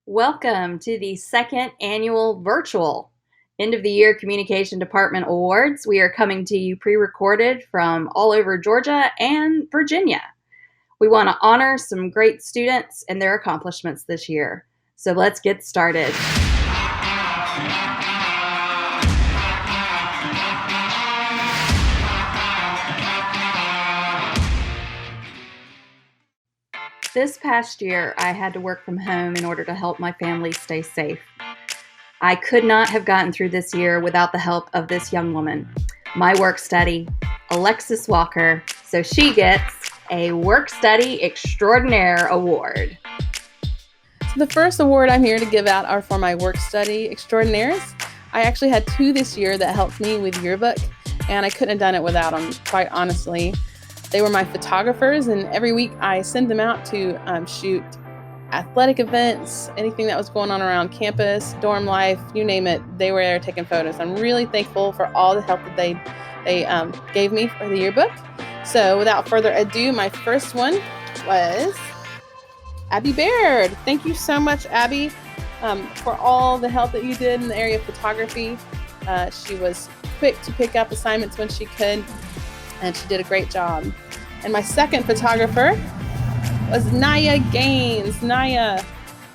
Welcome to the second annual virtual end of the year communication department awards. We are coming to you pre-recorded from all over Georgia and Virginia. We want to honor some great students and their accomplishments this year. So let's get started. This past year, I had to work from home in order to help my family stay safe. I could not have gotten through this year without the help of this young woman, my work study, Alexis Walker. So she gets a Work Study Extraordinaire Award. So the first award I'm here to give out are for my Work Study Extraordinaires. I actually had two this year that helped me with yearbook, and I couldn't have done it without them, quite honestly. They were my photographers, and every week I send them out to shoot athletic events, anything that was going on around campus, dorm life, you name it, they were there taking photos. I'm really thankful for all the help that they gave me for the yearbook. So without further ado, my first one was Abby Baird. Thank you so much, Abby, for all the help that you did in the area of photography. She was quick to pick up assignments when she could, and she did a great job. And my second photographer was Naya Gaines. Naya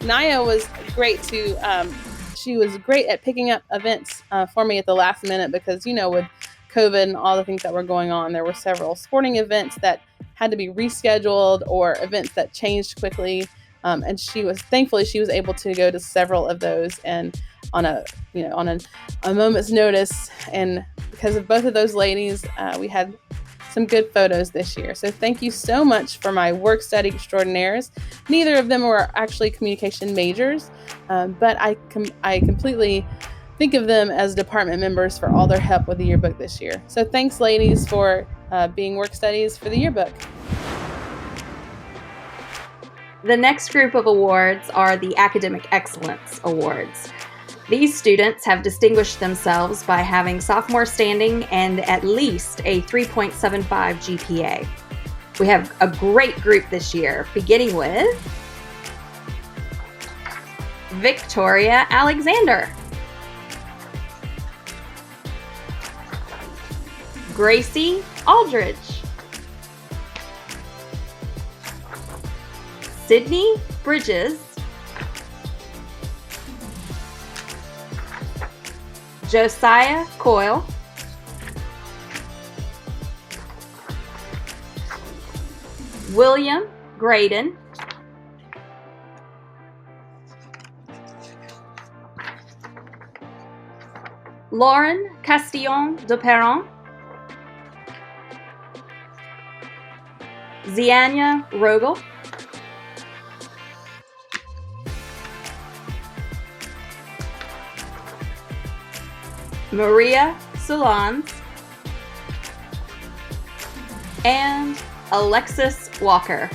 was great she was great at picking up events for me at the last minute because, with COVID and all the things that were going on, there were several sporting events that had to be rescheduled or events that changed quickly. And thankfully she was able to go to several of those and on a moment's notice. And because of both of those ladies, we had some good photos this year. So thank you so much for my Work Study Extraordinaires. Neither of them were actually communication majors, but I completely think of them as department members for all their help with the yearbook this year. So thanks, ladies, for being work studies for the yearbook. The next group of awards are the Academic Excellence Awards. These students have distinguished themselves by having sophomore standing and at least a 3.75 GPA. We have a great group this year, beginning with Victoria Alexander, Gracie Aldridge, Sydney Bridges, Josiah Coyle, William Graydon, Lauren Castillon de Perron, Ziania Rogel, Maria Solans, and Alexis Walker.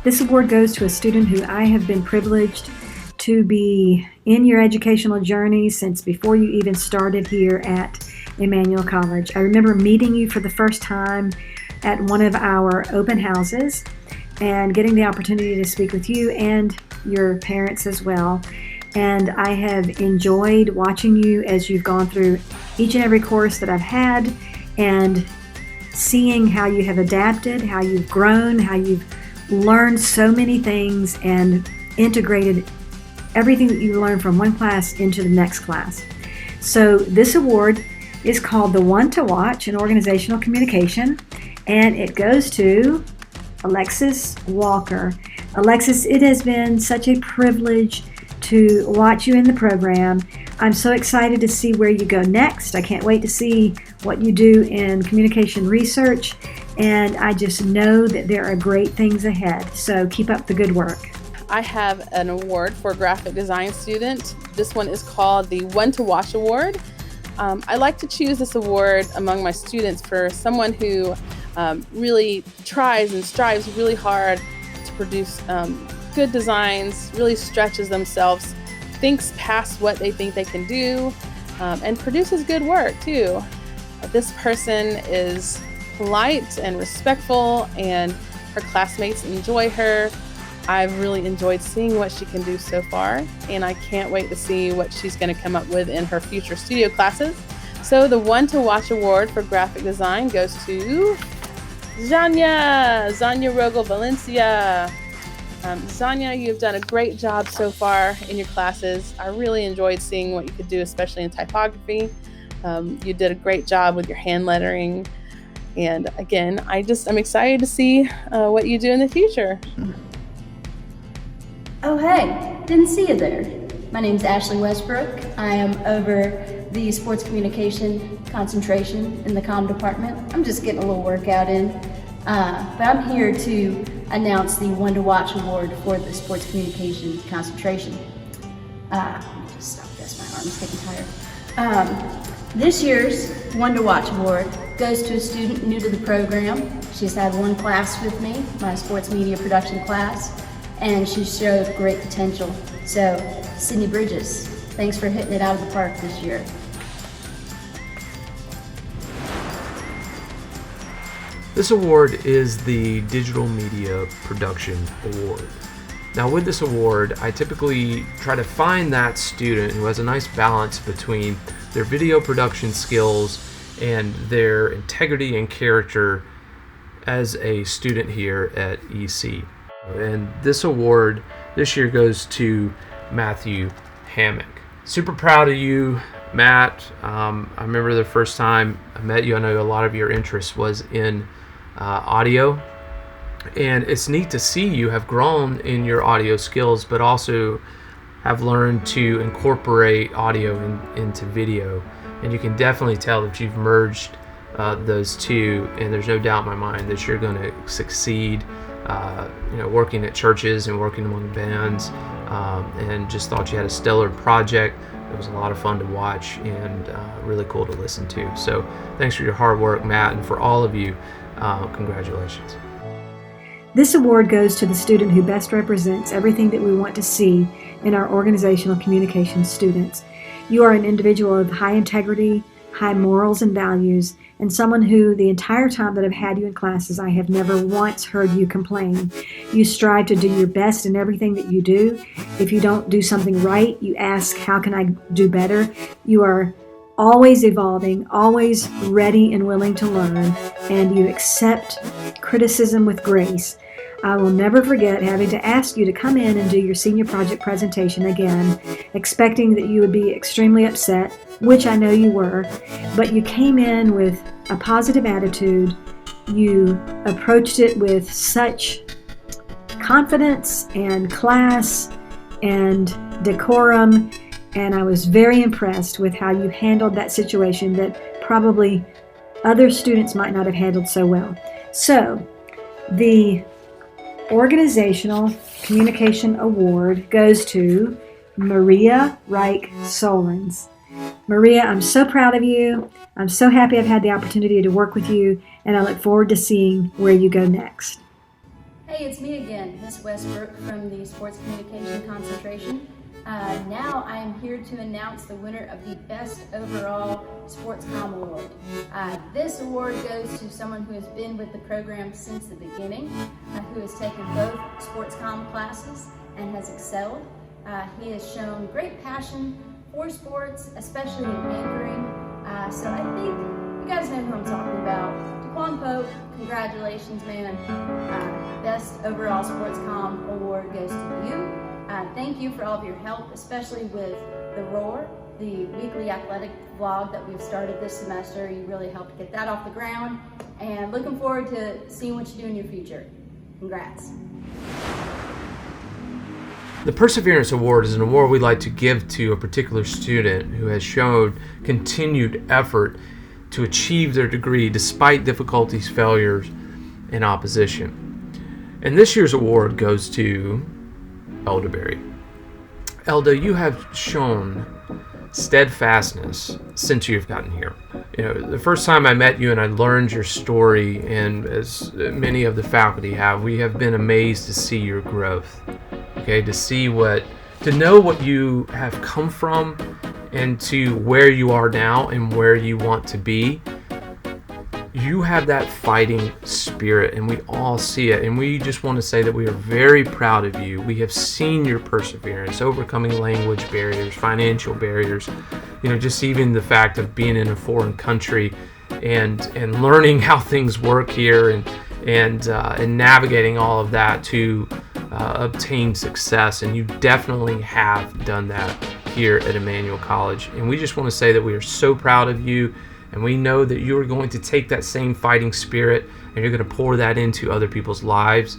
This award goes to a student who I have been privileged to be in your educational journey since before you even started here at Emmanuel College. I remember meeting you for the first time at one of our open houses and getting the opportunity to speak with you and your parents as well. And I have enjoyed watching you as you've gone through each and every course that I've had and seeing how you have adapted, how you've grown, how you've learned so many things and integrated everything that you learned from one class into the next class. So this award is called the One to Watch in Organizational Communication, and it goes to Alexis Walker. Alexis, it has been such a privilege to watch you in the program. I'm so excited to see where you go next. I can't wait to see what you do in communication research, and I just know that there are great things ahead. So keep up the good work. I have an award for a graphic design student. This one is called the One to Watch Award. I like to choose this award among my students for someone who really tries and strives really hard to produce good designs, really stretches themselves, thinks past what they think they can do, and produces good work too. This person is polite and respectful and Her classmates enjoy her. I've really enjoyed seeing what she can do so far, and I can't wait to see what she's going to come up with in her future studio classes. So the One to Watch Award for graphic design goes to Zanya Rogel Valencia. Zanya, you've done a great job so far in your classes. I really enjoyed seeing what you could do, especially in typography. You did a great job with your hand lettering. And again, I'm excited to see what you do in the future. Oh, hey, didn't see you there. My name's Ashley Westbrook. I am over the sports communication concentration in the comm department. I'm just getting a little workout in. But I'm here to announce the One to Watch Award for the sports communication concentration. Let me just stop this, my arm's getting tired. This year's One to Watch Award goes to a student new to the program. She's had one class with me, my sports media production class, and she showed great potential. So, Sydney Bridges, thanks for hitting it out of the park this year. This award is the Digital Media Production Award. Now with this award, I typically try to find that student who has a nice balance between their video production skills and their integrity and character as a student here at EC. And this award this year goes to Matthew Hammock. Super proud of you, Matt. I remember the first time I met you, I know a lot of your interest was in audio, and it's neat to see you have grown in your audio skills, but also have learned to incorporate audio into video. And you can definitely tell that you've merged those two, and there's no doubt in my mind that you're going to succeed working at churches and working among bands, and just thought you had a stellar project. It was a lot of fun to watch and really cool to listen to. So thanks for your hard work, Matt, and for all of you, congratulations. This award goes to the student who best represents everything that we want to see in our organizational communication students. You are an individual of high integrity, high morals and values, and someone who the entire time that I've had you in classes, I have never once heard you complain. You strive to do your best in everything that you do. If you don't do something right, you ask, how can I do better? You are always evolving, always ready and willing to learn, and you accept criticism with grace. I will never forget having to ask you to come in and do your senior project presentation again, expecting that you would be extremely upset, which I know you were, but you came in with a positive attitude. You approached it with such confidence and class and decorum, and I was very impressed with how you handled that situation that probably other students might not have handled so well. So, the Organizational Communication Award goes to Maria Reich Solens. Maria, I'm so proud of you. I'm so happy I've had the opportunity to work with you, and I look forward to seeing where you go next. Hey, it's me again, Miss Westbrook from the Sports Communication Concentration. Now I am here to announce the winner of the Best Overall Sports Comm Award. This award goes to someone who has been with the program since the beginning, who has taken both sports comm classes and has excelled. He has shown great passion for sports, especially in anchoring. So I think you guys know who I'm talking about. DeQuan Pope, congratulations, man. Best Overall Sports Comm Award goes to you. Thank you for all of your help, especially with The Roar, the weekly athletic vlog that we've started this semester. You really helped get that off the ground, and looking forward to seeing what you do in your future. Congrats. The Perseverance Award is an award we'd like to give to a particular student who has shown continued effort to achieve their degree despite difficulties, failures, and opposition. And this year's award goes to Elda Berry. Elda, you have shown steadfastness since you've gotten here. The first time I met you and I learned your story, and as many of the faculty have, we have been amazed to see your growth. Okay, to know what you have come from and to where you are now and where you want to be. You have that fighting spirit, and we all see it. And we just want to say that we are very proud of you. We have seen your perseverance, overcoming language barriers, financial barriers, just even the fact of being in a foreign country and learning how things work here and navigating all of that to obtain success. And you definitely have done that here at Emmanuel College. And we just want to say that we are so proud of you. And we know that you are going to take that same fighting spirit and you're going to pour that into other people's lives.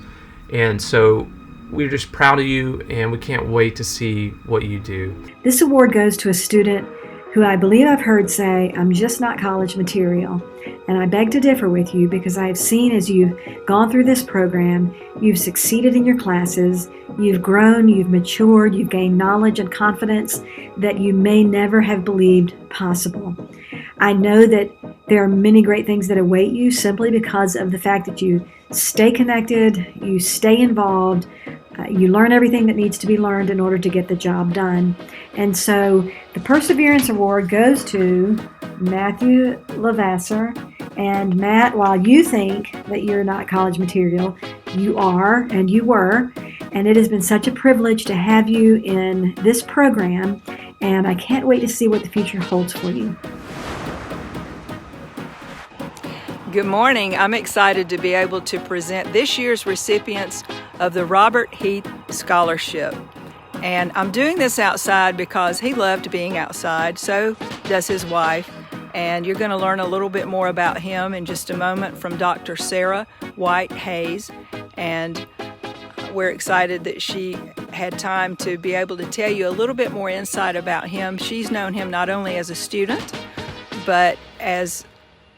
And so we're just proud of you, and we can't wait to see what you do. This award goes to a student who I believe I've heard say, "I'm just not college material." And I beg to differ with you, because I have seen as you've gone through this program, you've succeeded in your classes, you've grown, you've matured, you've gained knowledge and confidence that you may never have believed possible. I know that there are many great things that await you simply because of the fact that you stay connected, you stay involved, you learn everything that needs to be learned in order to get the job done. And so the Perseverance Award goes to Matthew Lavasser. And Matt, while you think that you're not college material, you are, and you were. And it has been such a privilege to have you in this program. And I can't wait to see what the future holds for you. Good morning. I'm excited to be able to present this year's recipients of the Robert Heath Scholarship. And I'm doing this outside because he loved being outside, so does his wife. And you're going to learn a little bit more about him in just a moment from Dr. Sarah White Hayes. And we're excited that she had time to be able to tell you a little bit more insight about him. She's known him not only as a student, but as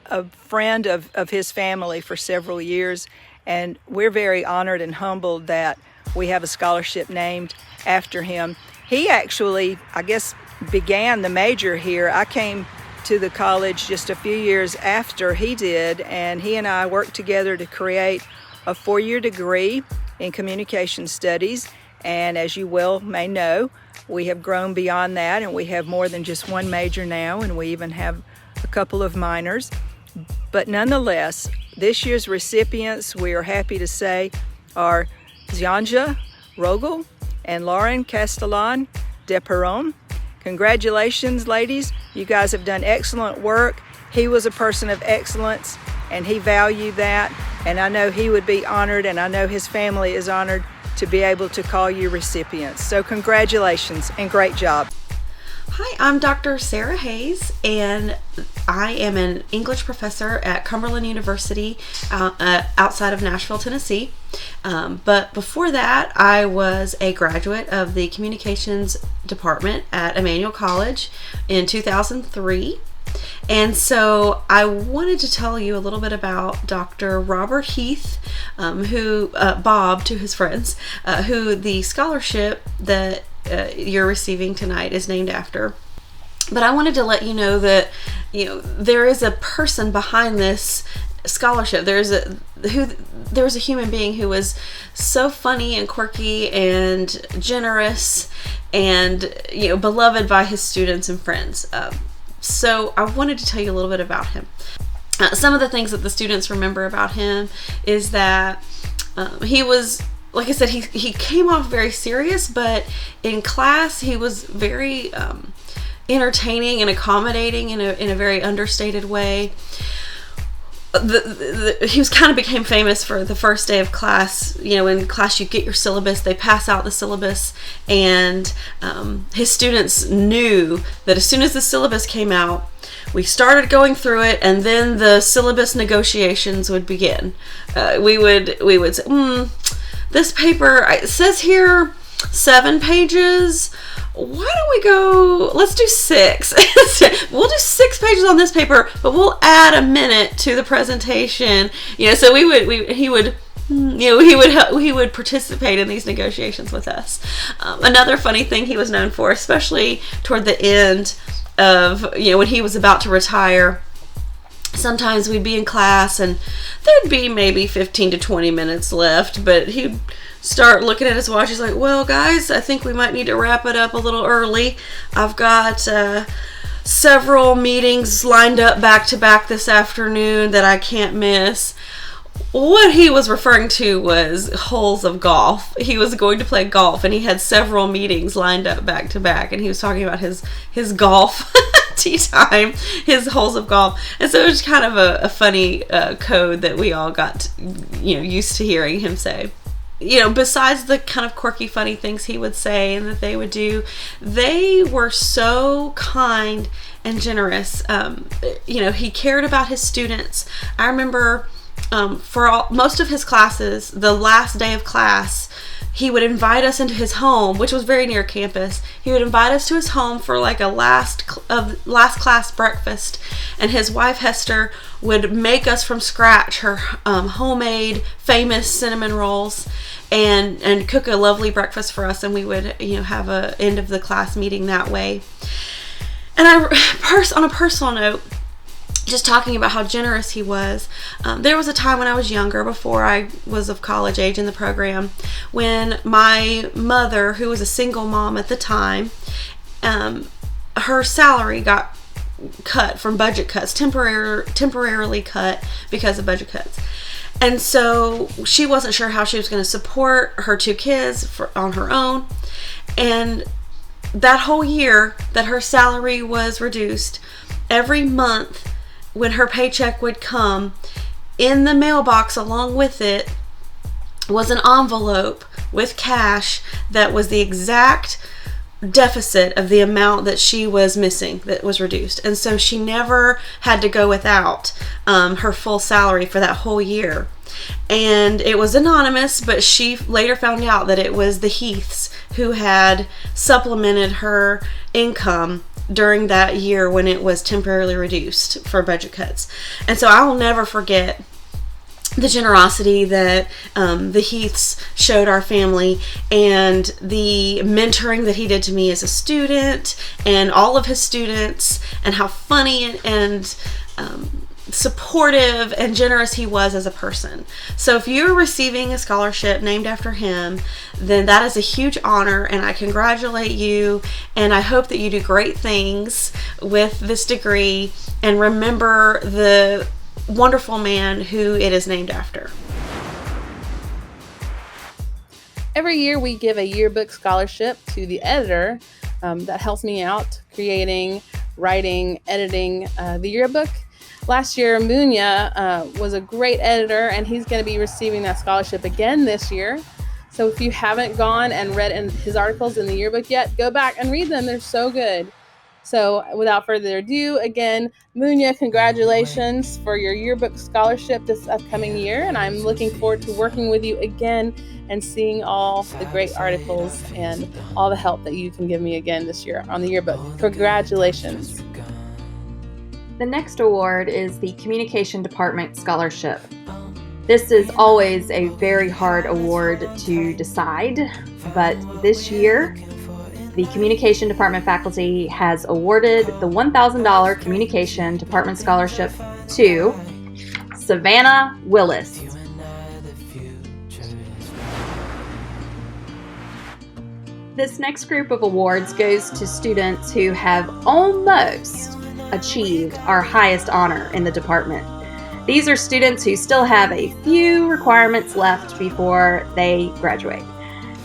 a friend of his family for several years, and we're very honored and humbled that we have a scholarship named after him. He actually, I guess, began the major here. I came to the college just a few years after he did, and he and I worked together to create a 4-year degree in communication studies. And as you well may know, we have grown beyond that, and we have more than just one major now, and we even have a couple of minors. But nonetheless, this year's recipients, we are happy to say, are Zianja Rogel and Lauren Castellan de Perron. Congratulations, ladies. You guys have done excellent work. He was a person of excellence, and he valued that. And I know he would be honored, and I know his family is honored to be able to call you recipients. So congratulations and great job. Hi, I'm Dr. Sarah Hayes, and I am an English professor at Cumberland University outside of Nashville, Tennessee. But before that, I was a graduate of the communications department at Emmanuel College in 2003. And so I wanted to tell you a little bit about Dr. Robert Heath, who Bob to his friends, who the scholarship that you're receiving tonight is named after. But I wanted to let you know that there is a person behind this scholarship. There was a human being who was so funny and quirky and generous and beloved by his students and friends. So I wanted to tell you a little bit about him. Some of the things that the students remember about him is that he was, like I said, he came off very serious, but in class he was very entertaining and accommodating in a very understated way. He was kind of became famous for the first day of class. In class you get your syllabus, they pass out the syllabus, and his students knew that as soon as the syllabus came out, we started going through it, and then the syllabus negotiations would begin. We would say, this paper, it says here 7 pages. Why don't we go, let's do 6. We'll do 6 pages on this paper, but we'll add a minute to the presentation. So he would participate in these negotiations with us. Another funny thing he was known for, especially toward the end of, when he was about to retire, sometimes we'd be in class and there'd be maybe 15 to 20 minutes left, but he'd start looking at his watch. He's like, well, guys, I think we might need to wrap it up a little early. I've got several meetings lined up back to back this afternoon that I can't miss. What he was referring to was holes of golf. He was going to play golf, and he had several meetings lined up back to back, and he was talking about his golf tee time, his holes of golf. And so it was kind of a funny code that we all got used to hearing him say. Besides the kind of quirky, funny things he would say and that they would do, they were so kind and generous. He cared about his students. I remember for most of his classes, the last day of class, he would invite us into his home, which was very near campus. He would invite us to his home for like a last class breakfast, and his wife Hester would make us from scratch her homemade famous cinnamon rolls and cook a lovely breakfast for us, and we would have a end of the class meeting that way. And on a personal note, just talking about how generous he was, there was a time when I was younger, before I was of college age in the program, when my mother, who was a single mom at the time, her salary got cut from budget cuts, temporarily cut because of budget cuts. And so she wasn't sure how she was going to support her 2 kids on her own. And that whole year that her salary was reduced, every month when her paycheck would come, in the mailbox along with it was an envelope with cash that was the exact deficit of the amount that she was missing, that was reduced. And so she never had to go without her full salary for that whole year. And it was anonymous, but she later found out that it was the Heaths who had supplemented her income during that year when it was temporarily reduced for budget cuts. And so I will never forget the generosity that the Heaths showed our family, and the mentoring that he did to me as a student and all of his students, and how funny and supportive and generous he was as a person. So if you're receiving a scholarship named after him, then that is a huge honor, and I congratulate you, and I hope that you do great things with this degree and remember the wonderful man who it is named after. Every year we give a yearbook scholarship to the editor that helps me out creating, writing, editing the yearbook. Last year, Munya was a great editor, and he's going to be receiving that scholarship again this year. So if you haven't gone and read his articles in the yearbook yet, go back and read them. They're so good. So without further ado, again, Munya, congratulations for your yearbook scholarship this upcoming year. And I'm looking forward to working with you again and seeing all the great articles and all the help that you can give me again this year on the yearbook. Congratulations. The next award is the Communication Department Scholarship. This is always a very hard award to decide, but this year, the Communication Department faculty has awarded the $1,000 Communication Department Scholarship to Savannah Willis. This next group of awards goes to students who have almost achieved our highest honor in the department. These are students who still have a few requirements left before they graduate.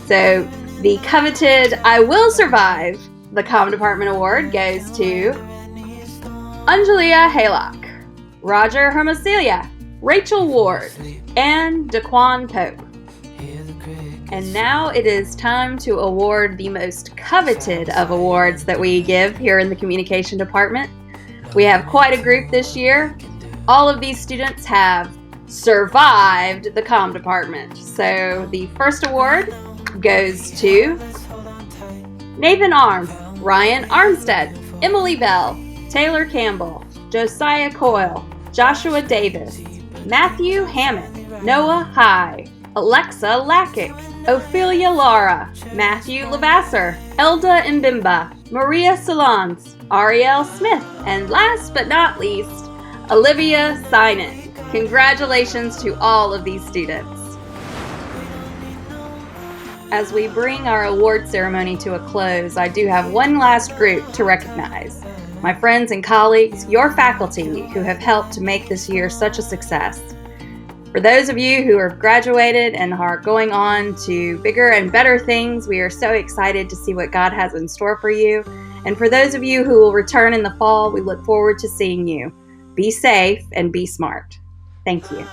So the coveted I Will Survive the Comm Department Award goes to Angelia Haylock, Roger Hermosillo, Rachel Ward, and Daquan Pope. And now it is time to award the most coveted of awards that we give here in the Communication Department. We have quite a group this year. All of these students have survived the Comm Department. So the first award goes to Nathan Arms, Ryan Armstead, Emily Bell, Taylor Campbell, Josiah Coyle, Joshua Davis, Matthew Hammett, Noah High, Alexa Lackick, Ophelia Lara, Matthew Lavasser, Elda Mbimba, Maria Salons, Ariel Smith, and last but not least, Olivia Sinan. Congratulations to all of these students. As we bring our award ceremony to a close, I do have one last group to recognize. my friends and colleagues, your faculty who have helped to make this year such a success. For those of you who have graduated and are going on to bigger and better things, we are so excited to see what God has in store for you. And for those of you who will return in the fall, we look forward to seeing you. Be safe and be smart. Thank you.